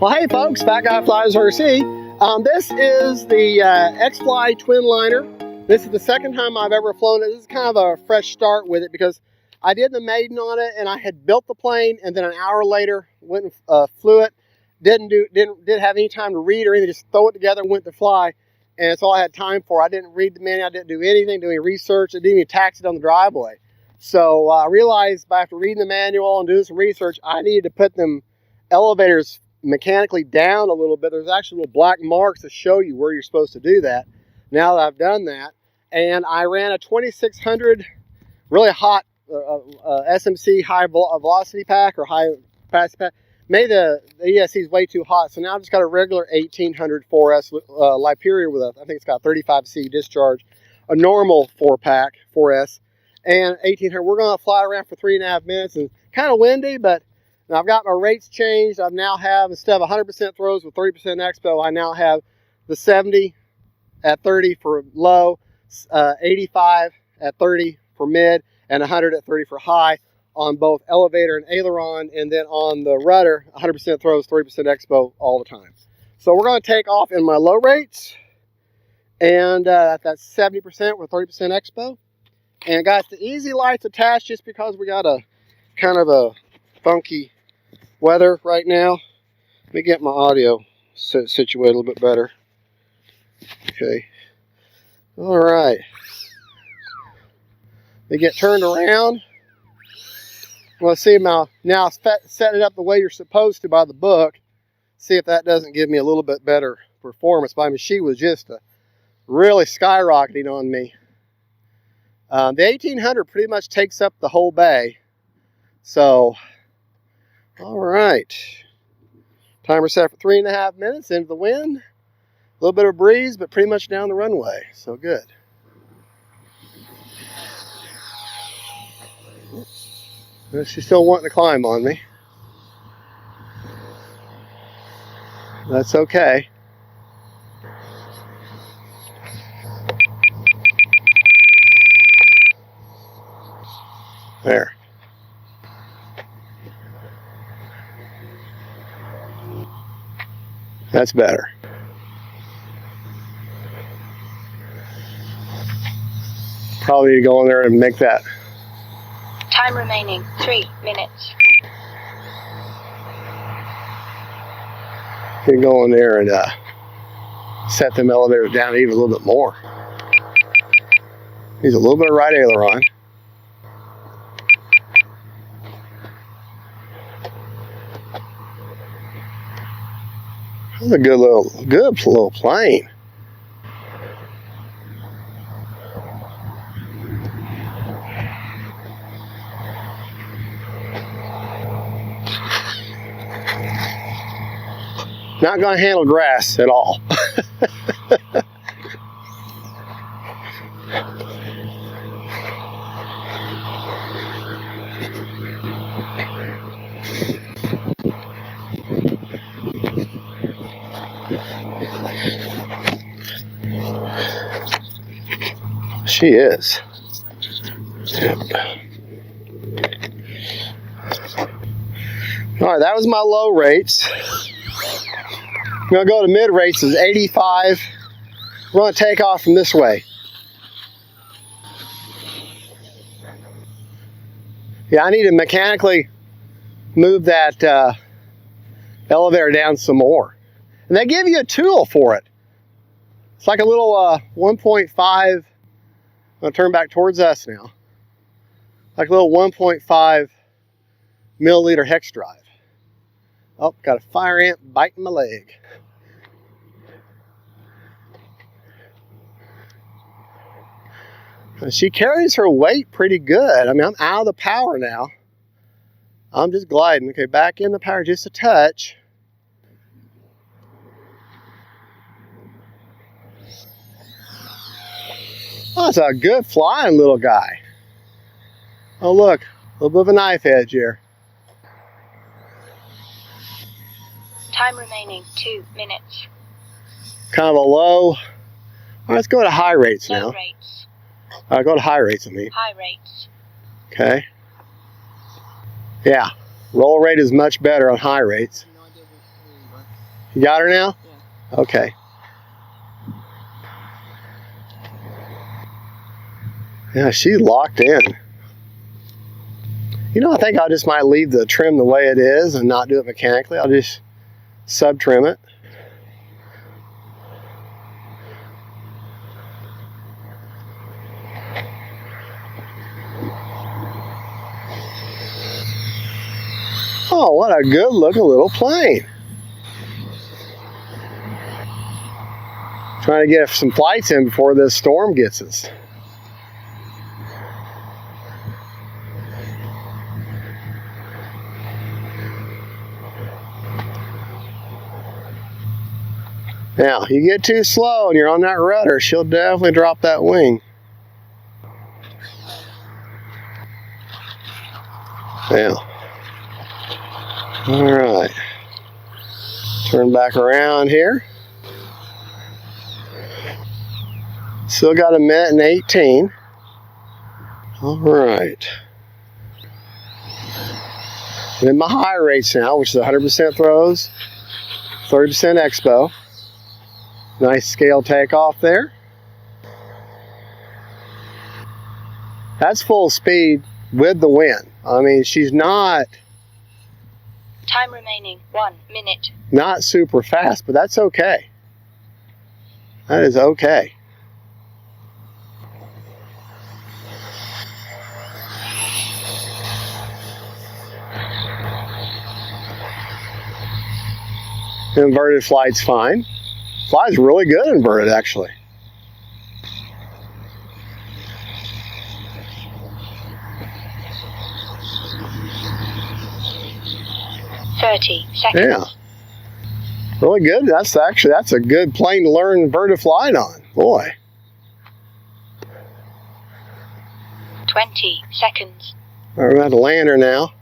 Well, hey folks, Fat Guy Flies FGFRC. This is the X-Fly Twinliner. This is the second time I've ever flown it. This is kind of a fresh start with it because I did the maiden on it and I had built the plane, and then an hour later went and flew it. Didn't have any time to read or anything. Just throw it together, went to fly, and that's all I had time for. I didn't read the manual. I didn't do anything, do any research. I didn't even taxi it on the driveway. So I realized after reading the manual and doing some research, I needed to put them elevators mechanically down a little bit. There's actually little black marks to show you where you're supposed to do that. Now that I've done that, and I ran a 2600 really hot SMC high velocity pack or high capacity pack. Maybe the ESC is way too hot, so now I've just got a regular 1800 4S Liperia with I think it's got 35C discharge, a normal 4-pack 4S, and 1800. We're going to fly around for 3.5 minutes, and kind of windy, but I've got my rates changed. I now have, instead of 100% throws with 30% expo, I now have the 70 at 30 for low, 85 at 30 for mid, and 100 at 30 for high on both elevator and aileron, and then on the rudder, 100% throws, 30% expo all the time. So we're going to take off in my low rates, and that's 70% with 30% expo. And guys, the easy lights attached just because we got a kind of a funky weather right now. Let me get my audio situated a little bit better. Okay. All right. They get turned around. Well, see now set it up the way you're supposed to by the book. See if that doesn't give me a little bit better performance. But I mean, she was just really skyrocketing on me. The 1800 pretty much takes up the whole bay. So, all right. Timer set for 3.5 minutes into the wind. A little bit of breeze, but pretty much down the runway. So good. She's still wanting to climb on me. That's okay. There. That's better. Probably need to go in there and make that. Time remaining 3 minutes. You can go in there and set them elevators down even a little bit more. Needs a little bit of right aileron. That's a good little plane. Not going to handle grass at all. She is. Yep. All right, that was my low rates. I'm going to go to mid rates is 85. We're going to take off from this way. Yeah, I need to mechanically move that elevator down some more. And they give you a tool for it. It's like a little 1.5, I'm going to turn back towards us now. Like a little 1.5 milliliter hex drive. Oh, got a fire ant biting my leg. She carries her weight pretty good. I mean, I'm out of the power now. I'm just gliding. Okay, back in the power just a touch. Oh, it's a good flying little guy. Oh, look, a little bit of a knife edge here. Time remaining 2 minutes. Kind of a low. All right, let's go to high rates now. Low rates. Go to high rates, I mean. High rates. Okay. Yeah, roll rate is much better on high rates. You got her now? Yeah. Okay. Yeah, she's locked in. You know, I think I just might leave the trim the way it is and not do it mechanically. I'll just sub-trim it. Oh, what a good looking little plane. Trying to get some flights in before this storm gets us. Now, you get too slow and you're on that rudder, she'll definitely drop that wing. Now, all right, turn back around here. Still got a minute and 18. All right. I'm in my high rates now, which is 100% throws, 30% expo. Nice scale takeoff there. That's full speed with the wind. I mean, she's not... Time remaining 1 minute. Not super fast, but that's okay. That is okay. Inverted flight's fine. Flies really good inverted, actually. Thirty seconds. Yeah. Really good. That's a good plane to learn inverted flight on. Boy. 20 seconds. We're at the lander now.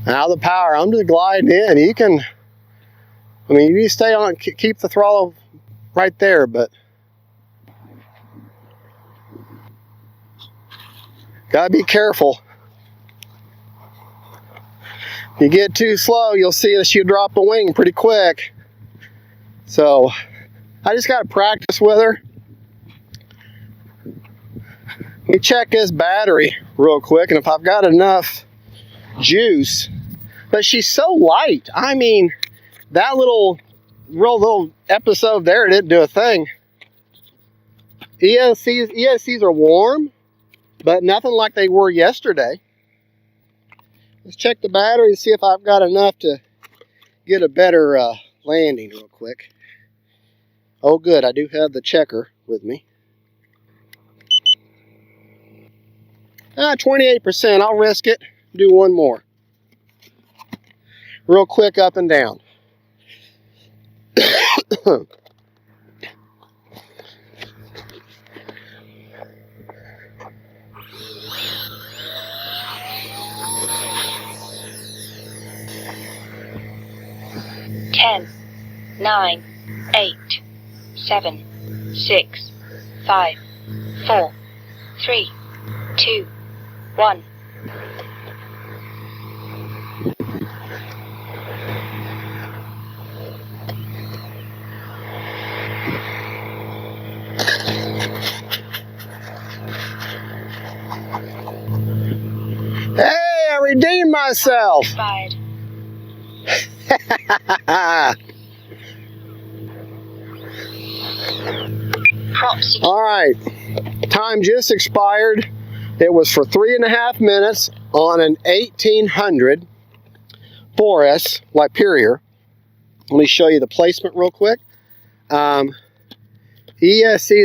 Out of the power. I'm just gliding in. You can, I mean, you need to stay on, keep the throttle right there, but gotta be careful. If you get too slow, you'll see that she'll drop the wing pretty quick. So I just gotta practice with her. Let me check this battery real quick, and if I've got enough juice. But she's so light. I mean, that little episode there didn't do a thing. ESCs are warm, but nothing like they were yesterday. Let's check the battery and see if I've got enough to get a better landing real quick. Oh good, I do have the checker with me. 28%, I'll risk it. Do one more. Real quick up and down. Ten, 9, 8, 7, 6, 5, 4, 3, 2, 1. Hey, I redeemed myself. Expired. Props. All right, time just expired. It was for 3.5 minutes on an 1800 4S Superior. Let me show you the placement real quick. ESCs,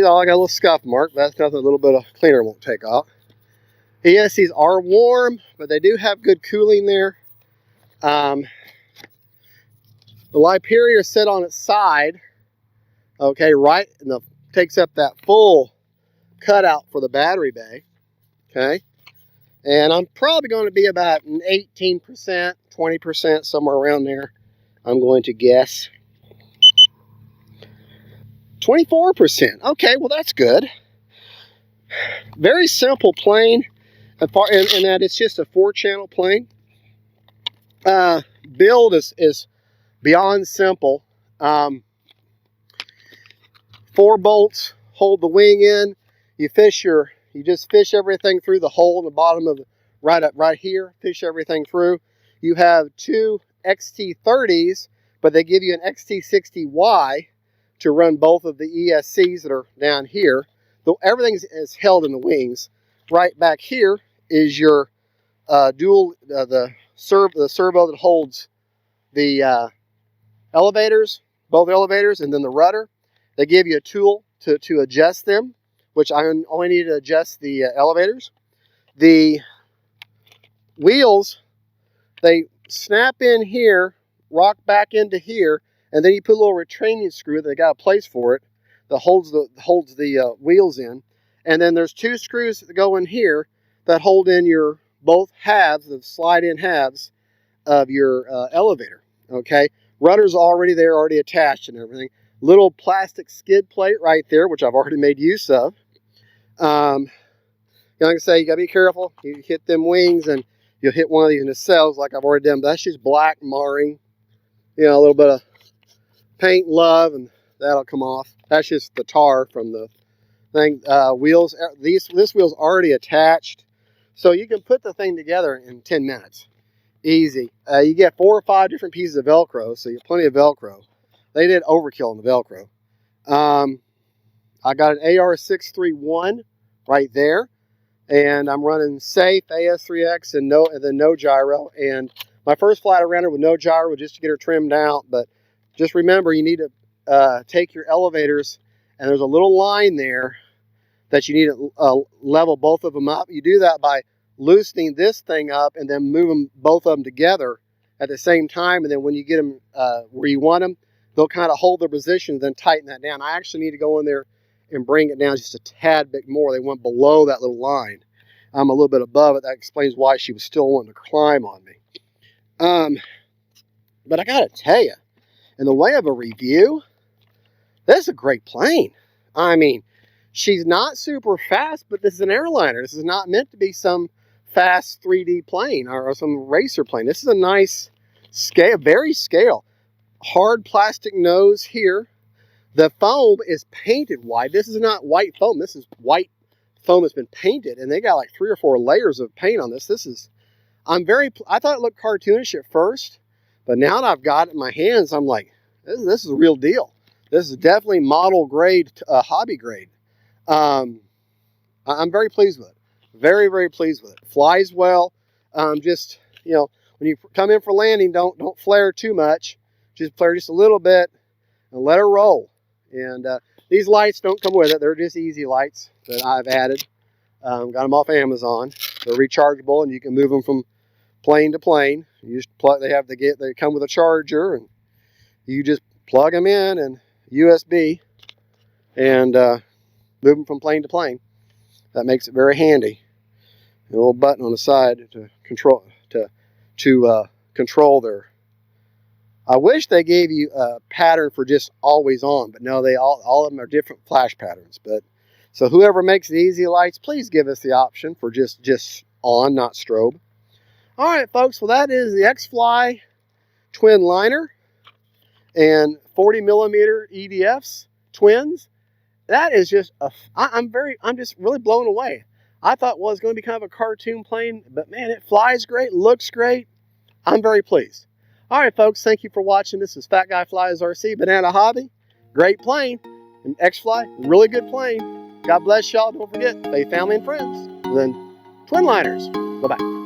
oh, I got a little scuff mark. That's nothing, a little bit of cleaner won't take off. ESCs are warm, but they do have good cooling there. The Superior sit on its side, okay, right, and takes up that full cutout for the battery bay, okay? And I'm probably going to be about an 18%, 20%, somewhere around there, I'm going to guess. 24%, okay, well that's good. Very simple plane, in that it's just a 4-channel plane. Build is beyond simple. 4 bolts hold the wing in. You just fish everything through the hole in the bottom of right here. Fish everything through. You have 2 XT30s, but they give you an XT60Y to run both of the ESCs that are down here. Everything is held in the wings. Right back here is your the servo that holds the elevators, both elevators, and then the rudder. They give you a tool to adjust them, which I only need to adjust the elevators. The wheels, they snap in here, rock back into here, and then you put a little retaining screw. They got a place for it that holds the wheels in. And then there's 2 screws that go in here that hold in your both halves, the slide-in halves of your elevator. Okay, rudder's already there, already attached and everything. Little plastic skid plate right there, which I've already made use of. Like I say, you gotta be careful. You hit them wings and you'll hit one of these nacelles like I've already done. But that's just black marring. You know, a little bit of paint love and that'll come off. That's just the tar from the thing. Wheels, this wheel's already attached. So you can put the thing together in 10 minutes. Easy. You get 4 or 5 different pieces of Velcro, so you have plenty of Velcro. They did overkill on the Velcro. I got an AR631 right there, and I'm running safe AS3X and then no gyro. And my first flight I ran her with no gyro just to get her trimmed out. But just remember, you need to take your elevators, and there's a little line there that you need to level both of them up. You do that by loosening this thing up and then moving both of them together at the same time. And then when you get them where you want them, they'll kind of hold their position, then tighten that down. I actually need to go in there and bring it down just a tad bit more. They went below that little line. I'm a little bit above it. That explains why she was still wanting to climb on me. But I got to tell you, in the way of a review, this is a great plane. I mean, she's not super fast, but this is an airliner. This is not meant to be some fast 3D plane or some racer plane. This is a nice scale, very scale. Hard plastic nose here. The foam is painted white. This is not white foam. This is white foam that's been painted, and they got like 3 or 4 layers of paint on this. I thought it looked cartoonish at first, but now that I've got it in my hands, I'm like, this is a real deal. This is definitely model grade, hobby grade. I'm very pleased with it. Very, very pleased with it. Flies well. Just, you know, when you come in for landing, don't flare too much. Just flare just a little bit and let her roll. And these lights don't come with it. They're just easy lights that I've added. Got them off Amazon. They're rechargeable, and you can move them from plane to plane. You just plug. They come with a charger, and you just plug them in and USB, and move them from plane to plane. That makes it very handy. A little button on the side to control their. I wish they gave you a pattern for just always on, but no, all of them are different flash patterns. But so whoever makes the easy lights, please give us the option for just on, not strobe. All right, folks. Well, that is the X-Fly twin liner and 40mm EDFs twins. That is just I'm just really blown away. I thought it was going to be kind of a cartoon plane, but man, it flies great, looks great. I'm very pleased. All right, folks, thank you for watching. This is Fat Guy Flies RC, Banana Hobby. Great plane. And X-Fly, really good plane. God bless y'all. Don't forget, faith, family, and friends. And then twin liners. Bye-bye.